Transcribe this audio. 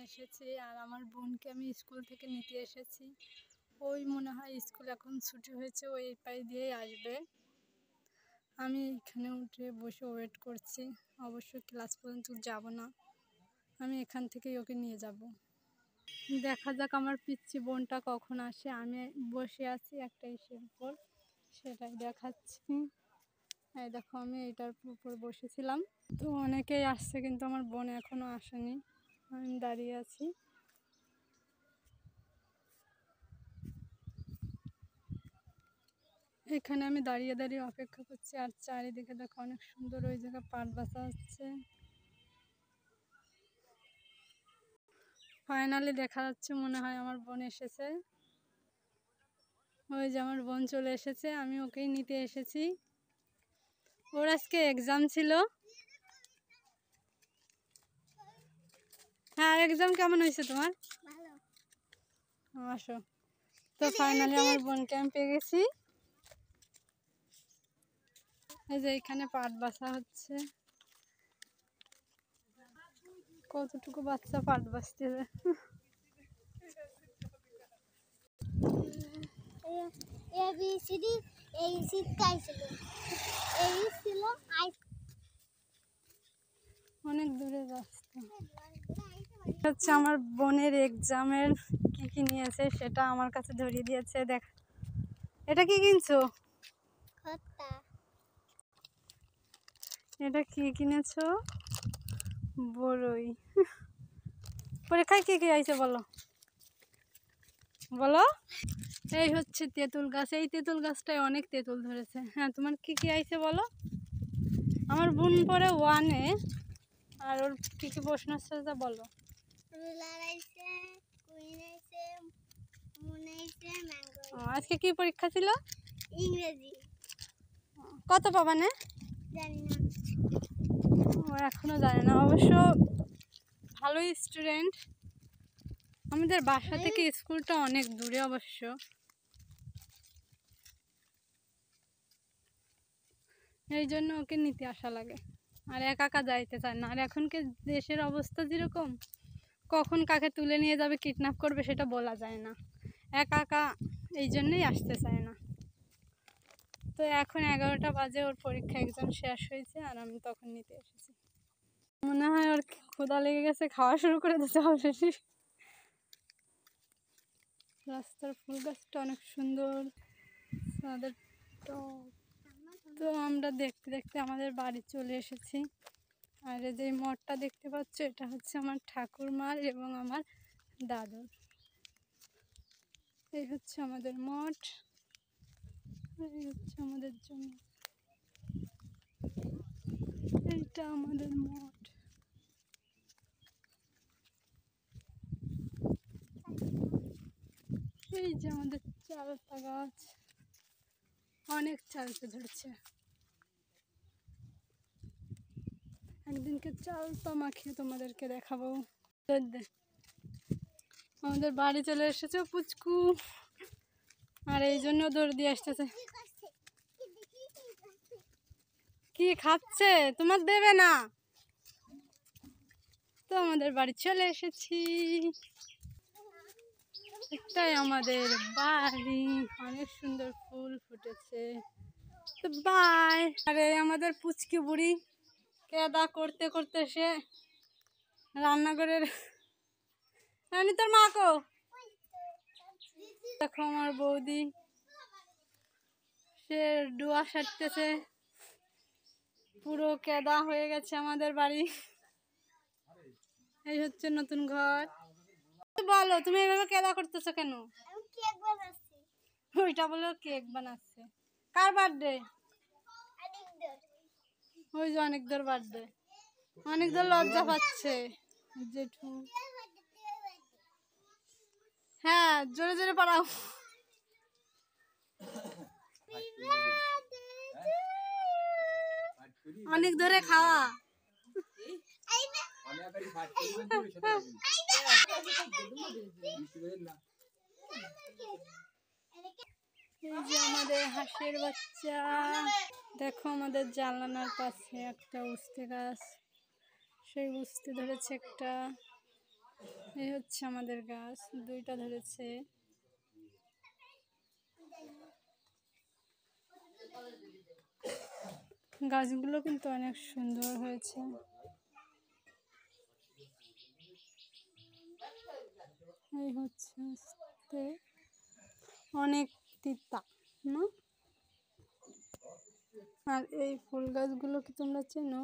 এসেছি আর আমার বোনকে আমি স্কুল থেকে নিতে এসেছি। ওই মনে হয় স্কুল এখন ছুটি হয়েছে, ওই পাশ দিয়েই আসবে। আমি এখানে উঠে বসে ওয়েট করছি। অবশ্য ক্লাস পর্যন্ত যাব না, আমি এখান থেকেই ওকে নিয়ে যাব। দেখা যাক আমার পিচ্চি বোনটা কখন আসে। আমি বসে আছি একটা ইসের উপর, সেটাই দেখাচ্ছি। এই দেখো, আমি এইটার উপর বসেছিলাম। তো অনেকেই আসছে কিন্তু আমার বোন এখনও আসেনি। আমি দাঁড়িয়ে আছি। এখানে আমি দাঁড়িয়ে দাঁড়িয়ে অপেক্ষা করছি। আর চারিদিকে দেখো অনেক সুন্দর, ওই জায়গায় পাট বাসা হচ্ছে। ফাইনালি দেখা যাচ্ছে মনে হয় আমার বোন এসেছে। ওই যে আমার বোন চলে এসেছে, আমি ওকেই নিতে এসেছি। ওর আজকে এক্সাম ছিল। হ্যাঁ, এক্সাম কেমন হয়েছে তোমার? আসো। তো ফাইনালি আমার বোনকে আমি পেয়ে গেছি। এই যে এখানে পাট বাসা হচ্ছে। কতটুকু বাচ্চা পাট বাসতেছে। অনেক দূরে রাস্তা। হচ্ছে আমার বোনের এক্সামের কি কি নিয়েছে সেটা আমার কাছে ধরিয়ে দিয়েছে। দেখ, এটা কি কিনছো? এটা কি কিনেছো? বড়ই। পরীক্ষায় কি কি আইছে বলো বলো। এই হচ্ছে তেঁতুল গাছ। এই তেঁতুল গাছটায় অনেক তেঁতুল ধরেছে। হ্যাঁ, তোমার কি কি আইছে বলো। আমার বোন পরে 1-এ। আর ওর কি কি প্রশ্ন আসছে তা বলো। আজকে কি পরীক্ষা ছিল? ইংরেজি। কত পাবা না? জানি না। ও এখনো জানে না। অবশ্য ভালোই স্টুডেন্ট। আমাদের বাসা থেকে স্কুলটা অনেক দূরে অবশ্য। এই জন্য ওকে নিতে আসা লাগে। আর একা একা যাইতে চায় না। আর এখনকার দেশের অবস্থা যেরকম, কখন কাকে তুলে নিয়ে যাবে, কিডন্যাপ করবে, সেটা বলা যায় না। একা একা এই জন্যই আসতে চায় না। তো এখন 11টা বাজে, ওর পরীক্ষা এক্সাম শেষ হয়েছে আর আমি তখন নিতে এসেছি। মনে হয় ওর ক্ষুধা লেগে গেছে, খাওয়া শুরু করে দিতে হবে। রাস্তার ফুল গাছটা অনেক সুন্দর। আমাদের তো আমরা দেখতে দেখতে আমাদের বাড়ি চলে এসেছি। আর এই যে মঠটা দেখতে পাচ্ছ, এটা হচ্ছে আমার ঠাকুরমার এবং আমার দাদুর। এই হচ্ছে আমাদের মঠ, এই হচ্ছে আমাদের জমি। এইটা আমাদের মঠ। এই যে আমাদের চালতা গাছ, অনেক চালতে ধরছে। একদিনকে চালতা মাখিয়ে তোমাদেরকে দেখাবো। আমাদের বাড়ি চলে এসেছে পুচকু, আর এই জন্য দৌড় দিয়ে আসতেছে। কি খাচ্ছে? তোমার দেবে না। তো আমাদের বাড়ি চলে এসেছি। এটাই আমাদের বাড়ি। অনেক সুন্দর ফুল ফুটেছে। তো বাই। আরে আমাদের পুচকি বুড়ি কেদা করতে করতে সে রান্নাঘরের। আমি তোর মাকো দেখো, আমার বৌদি সে ডুয়া সারতেছে। পুরো কেদা হয়ে গেছে আমাদের বাড়ি। এই হচ্ছে নতুন ঘর। বলো, তুমি এভাবে কেদা করতেছো কেন? ওইটা বলে কেক বানাচ্ছে। কার বার্থডে? ওই যে অনেকদের বার্থডে। অনেকদের লজ্জা পাচ্ছে জেঠু। হ্যাঁ, জোরে জোরে পাড়াও। অনেক ধরে খাওয়া। এই যে আমাদের হাঁসের বাচ্চা। দেখো আমাদের জানালার পাশে একটা উস্তে গাছ, সেই উস্তে ধরেছে একটা। এই হচ্ছে আমাদের গাছ, দুইটা ধরেছে। গাছগুলো কিন্তু অনেক সুন্দর হয়েছে। এই হচ্ছে অনেক তিতা না। আর এই ফুল গাছগুলো কি তোমরা চেনো?